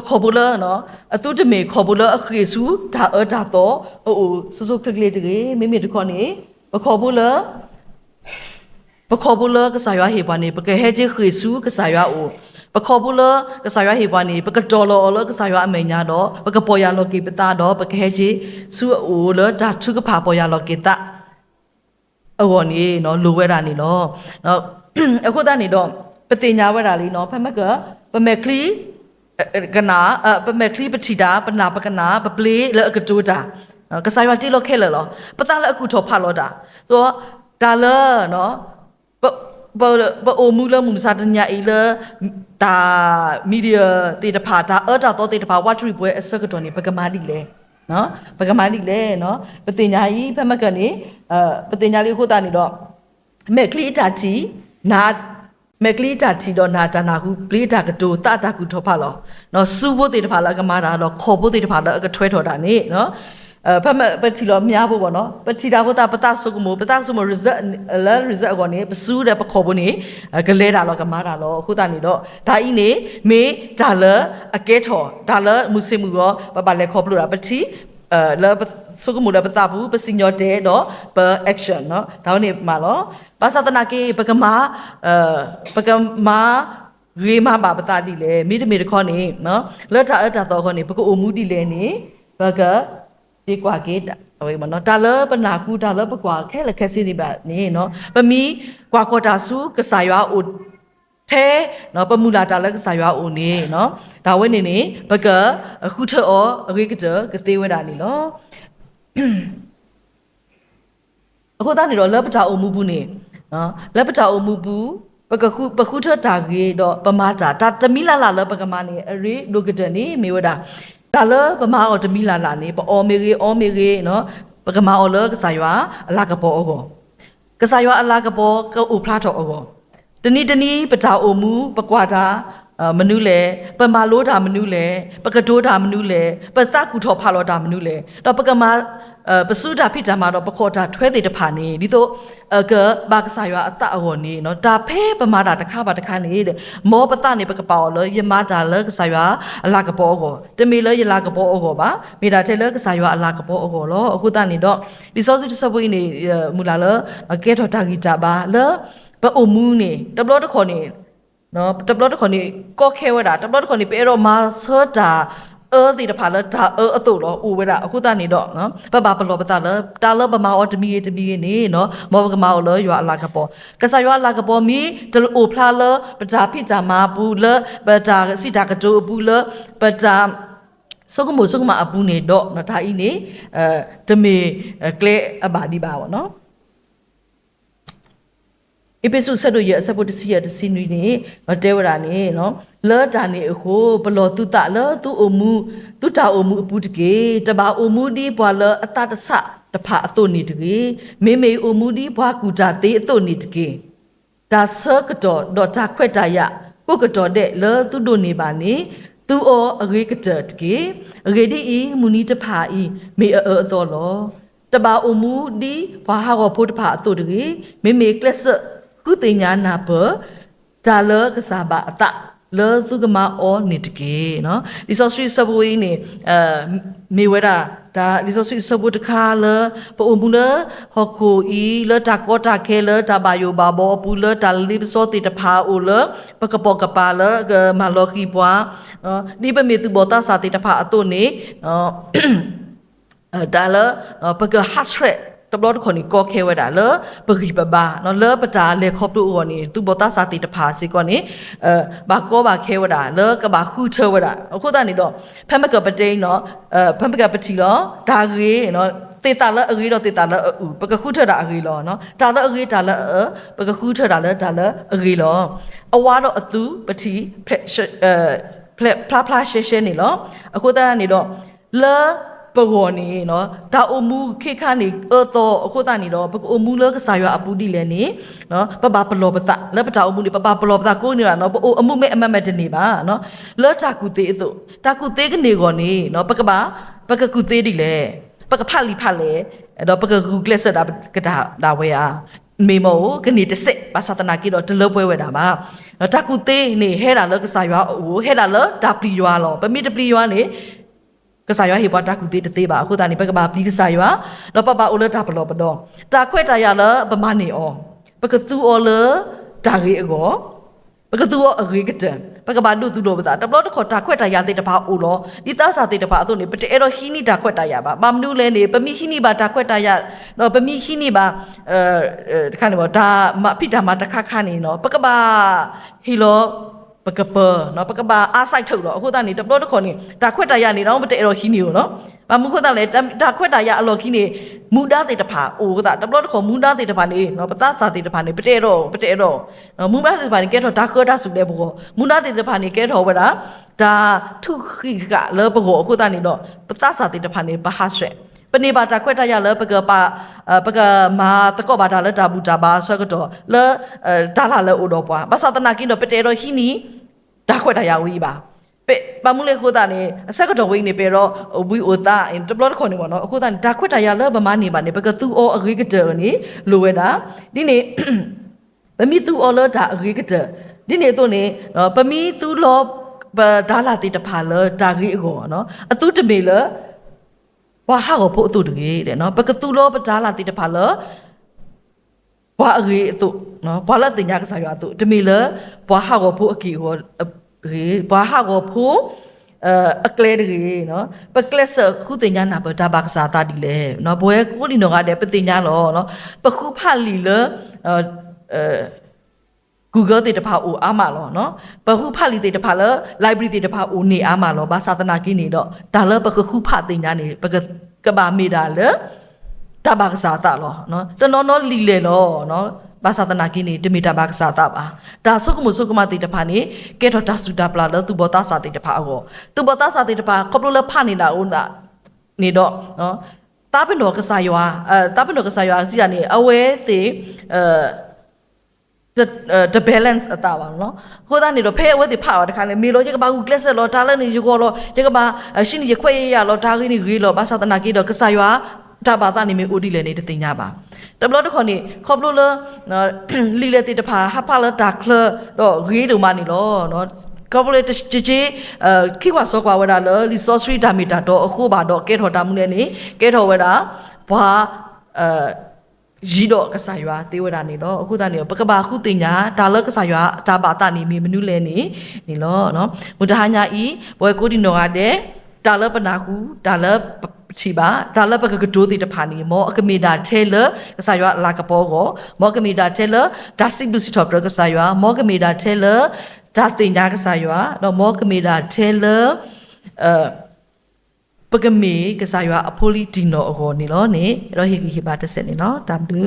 ခေါ်ဘူးလနော်အတူတမေခေါ်ဘူးလအခရီစုဒါဒါတော့ဆူဆူကလေးတကြီးမိတခေါ်နေပခေါ်ဘူးလကစားရွာဟေပါနေပကဟဲကြီးခရီစုကစားရွာအိုပခေါ်ဘူးလကစားရွာဟေပါနေပကတော်လောလကစားရွာအမေညာတော့ပကပေါ်ရလောကေပတာတော့ပကဟဲကြီးစုအိုလဒါထုကဖာပေါ်ရလောကေတာအော်နေနော်လိုဝဲတာနေနော်အခုတနေတော့ပတိညာဝဲတာလीနော်ဖမကပမေကလီကနာပမေကလီပတိတာပနာပကနာပပလေးလကတူတာကစားရွာတိလောခဲလောပတာလအခုထောဖလောတာဆိုဒါလနော်ပအိုမူလမူစာတညာအီလဒါမီဒီယာတေတဖာဒါအတာတော့တေတဖာဝတ်ထရီပွဲအစကတော်နေပကမာလီလေနော်ပကမာလီလေနော်ပတိညာကြီးဖမကနေပတိညာလေးခုတာနေတော့မေကလီတာတီနာမေကလီတာတီတော့နာတနာခုပလီတာကတိုတာကူထောဖလောနော်စူဖို့တေတဖာလကမာတာတော့ခေါ်ဖို့တေတဖာလကထွဲထော်တာနေနော်ဖမပတိလောများဖို့ပေါ့နော်ပတိတာဖို့တာပတာဆုကမိုပတာဆုမ result ကောနေပစူးတဲ့ပခေါ်ဖို့နေကလဲတာလောကမာတာလောခုတာနေတော့ဒါဤနေမေဒါလအကဲထော်ဒါလမုစမူရောပလဲခေါ်ပလို့တာပတိလဆုကမိုလပတာဘူးပစညောတဲ့တော့ပ action နော်ဒါနေမှာလောဘာသာတနာကေပကမာရေမပါပတာတိလေမိတမေတခေါနေနော်လက်တာအတာတော့ခေါနေပကအိုမူတိလေနေဘကဒီကွာကေတာအဝေးမနော်ဒါလပနာကူဒါလပကွာခဲလခဲစီဒီပါနေနော်ပမီကွာခေါ်တာစုကစားရွာအိုထဲနော်ပမူလာဒါလကစားရွာအိုနေနော်ဒါဝဲနေဘကအခုထောအဝေးကတကသေးဝဲတာနေနော်အခုတနေတော့လက်ပတာအိုမူဘူးနေနော်လက်ပတာအိုမူဘူးပခုထတာကြီးတော့ပမာတာဒါတမီလာလပကမနေအရေလိုကတနေမေဝဒါဒါလပမာအော်တမီလာနေပအော်မေရေနော်ပကမာအော်လကစားရွာအလာကပေါ်အောကစားရွာအလာကပေါ်ကအိုဖလာတော့အောတနီပတာအိုမူပကွာတာမနုလေပမာလို့တာမနုလေပကတိုးတာမနုလေပသကူထောဖာလို့တာမနုလေတော့ပကမာပစုတာဖိတာမှာတော့ပခေါ်တာထွဲသေးတဖာနေဒီတော့ကဘာကစားရွာအတအော်နေနော်ဒါဖဲပမာတာတခါပါတခါနေတဲ့မောပတနေပကပေါလယမတာလကစားရွာအလာကပေါ်ကိုတမီလယလာကပေါ်အောပါမိတာထဲလကစားရွာအလာကပေါ်အောလောအခုတနေတော့ဒီစောစုတဆပွေးနေမူလာလကဲထော်တာဂီတာပါလပအိုမူနေတဘလတခေါ်နေနော်တဘလတခေါ်နေကောခဲဝတာတဘလတခေါ်နေပေတော့မာဆောတာဒီတဖာလဒါအတူလောဦးဝဲတာအခုတနေတော့နော်ပပလောပတာလတာလပမာအော်တမီနေနော်မောကမာအော်လရွာအလာကပေါ်ကစားရွာအလာကပေါ်မီတအိုဖလာလပတာဖိတာမာဘူးလပတာစီတာကတိုဘူးလပတာဆုကမအပူနေတော့နော်ဒါဤနေတမေကလေအဘာဒီပါဘောနော် episode ဆက်လို့ရအစပုတ်တစီရတစီနွီနေတဲဝရာနေနော်လောတာနေအခုဘလောတုတလောသူအမှုသူတာအမှုအပူတကေတဘာအမှုဒီဘွာလအတတဆတဖာအတုနေတကေမေမေအမှုဒီဘွာကူတာတေအတုနေတကေဒါဆကတော့ဒေါ်တာခွက်တာရကိုကတော့တဲ့လောသူတို့နေပါနေသူအောအဂေကတတကေအဂေဒီအီမူနီတဖာအီမေတော်လောတဘာအမှုဒီဘွာဟာကိုဖို့တဖာအတုတကေမေမေကလစ်ခုတင်ညာနာပဒါလကစားပါအတလောသူကမအောနေတကေနော်ဒီဆိုဆွေစဘဝင်းနေမေဝရာဒါဒီဆိုဆွေစဘဝတခါလပုံမူလဟခုဤလတာကောတာခဲလတာဘာယောဘာဘောပူလတာလိပစောတိတဖာအိုလပကပောကပါလကမလောခီပွားဒီပမေသူဘောတာစာတိတဖာအတုနေဒါလပကဟတ်ရက်ตบลอดคนนี้ก็แค่ว่าด่าเลปริบบ้าเนาะเลปจาเลครบตัวก่อนนี่ตุบตาสาติตภาสิก่อนนี่บาก็บาแค่ว่าด่าเลก็บาคู่เชว่าด่าအခုတန်နေတော့ဖမ်းမကပတိန်เนาะဖမ်းမကပတိလောဒါကြီးเนาะတေတာလအကြီးတော့တေတာလပကခုထတာအကြီးလောเนาะဒါလအကြီးဒါလပကခုထတာလဒါလအကြီးလောအဝါတော့အသူပတိဖလာဖလာရှဲရှဲနေလောအခုတန်နေတော့လပဂောနေနော်ဒါအမှုခေခါနေတော့အခုတနေတော့ပကအမှုလကစားရအပူဒီလဲနေနော်ပပပလောပတလက်ပတာအမှုနေပပပလောပတကိုနေတာနော်အမှုမဲအမမတနေပါနော်လောတာကူသေးအတာကူသေးကနေကောနေနော်ပကကူသေးဒီလဲပကဖတ်လီဖတ်လဲအဲ့တော့ပကကူကလစ်ဆက်တာကဒါဝဲအားမေမောကနေတစစ်ပါသနာကိတော့တလပွဲဝဲတာပါနော်တာကူသေးနေဟဲတာလကစားရအိုဟဲတာလဒါပလီရွာလောပမိတပလီရွာနေကစားရွာဟေဘတာကူတေတေပါအခုတန်နေပကပါပလီကစားရွာတော့ပပအိုလတာဘလောပတော့တာခွဲ့တာရလပမနေအောပကသူအောလဒါရီအကောပကသူအောအဂေကတပကပါဒုသူတော့ပတာတဘလောတခေါ်တာခွဲ့တာရတဲ့တပါအိုလောဒီသားစာတဲ့တပါအသွနေပတေအဲ့တော့ဟီနီတာခွဲ့တာရပါမမနုလဲနေပမိဟီနီပါတာခွဲ့တာရတော့ပမိဟီနီပါတခါနေပေါ့ဒါမဖိတာမတခါခါနေနော်ပကပါဟီလောပကပနော်ပကပါအားဆိုင်ထုတ်တော့အခုတနေ့တပလို့တခေါ်နေတာခွက်တာရနေတော့မတဲတော့ခီနေကိုနော်ဘာမှုခွက်တာလဲဒါခွက်တာရအလော်ခီနေမူဒါတေတဖာအိုကတပလို့တခေါ်မူဒါတေတဖာနေနော်ပသားစာတေတဖာနေပတဲတော့နော်မူဒါတေတဖာနေကဲတော့ဒါခောဒါစုလဲဘောမူဒါတေတဖာနေကဲတော့ဝဒါဒါထုခိကလောဘကိုအခုတနေ့တော့ပသားစာတေတဖာနေဘာဟာဆွဲပနေပါတာခွက်တာရလပကမာတကောပါတာလတာဘူးတာပါဆကတော့လဒါလာလအိုတော့ပွားဘာသာတနာကင်းတော့ပတဲတော့ဟီနီဒါခွက်တာရဝီပါပေပမှုလေခိုးတာနေအဆက်ကတော့ဝင်းနေပေတော့ဝီအိုတာအင်တဘလတ်ခေါ်နေပါတော့အခုတန်ဒါခွက်တာရလဗမာနေပါနေပကသူအောအဂေကတနေလိုဝဲတာဒီနေပမီသူအောလတာအဂေကတဒီနေတော့နေပမီသူလောဒါလာတိတဖာလဒါဂီအကောနော်အတူတမေလဘာဟာကိုဖို့အတူတကြီးတဲ့နော်ပကတူလောပဒါလာတိတဖာလဘာအကြီးအတူနော်ဘာလာတင်ညာကစားရအတူတမီလဘာဟာကိုဖို့အကီဟောဘာဟာကိုဖို့အကလဲတကြီးနော်ပကလက်ဆခုတင်ညာနာပဒါဘာကစားတာဒီလေနော်ဘွဲကိုဒီနော်ကတဲ့ပတင်ညာလောနော်ပခုဖတ်လီလGoogle တေတဖာအိုအားမလောနော်ပခုဖတ်လီတေတဖာလ library တေတဖာအိုနေအားမလောဘာသာသနာကိနေတော့ဒါလပကခုဖတ်တင်ညာနေပကဘာမီဒါလတဘာကစားတာလောနော်တနော်လီလေလောနော်ဘာသာသနာကိနေတမီတာဘာကစားတာပါဒါဆုကမတေတဖာနေကဲတော့ဒါစုဒါပလာလသူဘောတာစာတေတဖာအောသူဘောတာစာတေတဖာကပလလဖာနေတာဦးတာနေတော့နော်တာပင်တော်ကစားရွာတာပင်တော်ကစားရွာစီတာနေအဝဲသေးthe balance အတာပါနော်ဟိုသားနေတော့ဖဲအဝဲတိဖာပါတခါလေမေလောကျကဘာကူကလစ်ဆက်လောဒါလည်းနေယူကောလောကျကဘာရှင်းနေခွဲရလောဒါကြီးနေကြီးလောဘာသာတနာကြီးတော့ကစားရွာဒါဘာသာနေမေအိုဒီလည်းနေတင်ကြပါတဘလို့တခေါနေခေါပလို့နော်လီလက်တိတဖာဟာဖာလဒါကလတော့ကြီးတို့မနေလောနော်ကောပလေးတချေခိဝါစောကွာဝဒါလောလီဆော့စရီဒါမီတာတော့အခုပါတော့ကဲထော်တာမှုလည်းနေကဲထော်ဝဒါဘာရီတော့ကစားရွာတေးဝဒနေတော့အခုတနေပကဘာခုတင်ညာဒါလကစားရွာဒါဘာတာနေမီမနုလဲနေလောနော်မူတဟာညာဤဘွယ်ကိုဒီနော်ကတဲ့ဒါလပနာကူဒါလချီပါဒါလပကကတိုးတိတဖာနေမောအကမီဒါထဲလကစားရွာလာကပေါ်ကိုမောကမီဒါထဲလဒါစစ်ဒူစီတော့ကစားရွာမောကမီဒါထဲလဒါတင်ညာကစားရွာတော့မောကမီဒါထဲလပကမေကစားရွာအဖိုလီဒီနိုအကောနေလောနေရောဟီဟီပါတဆက်နေနော်တမ်ဒူ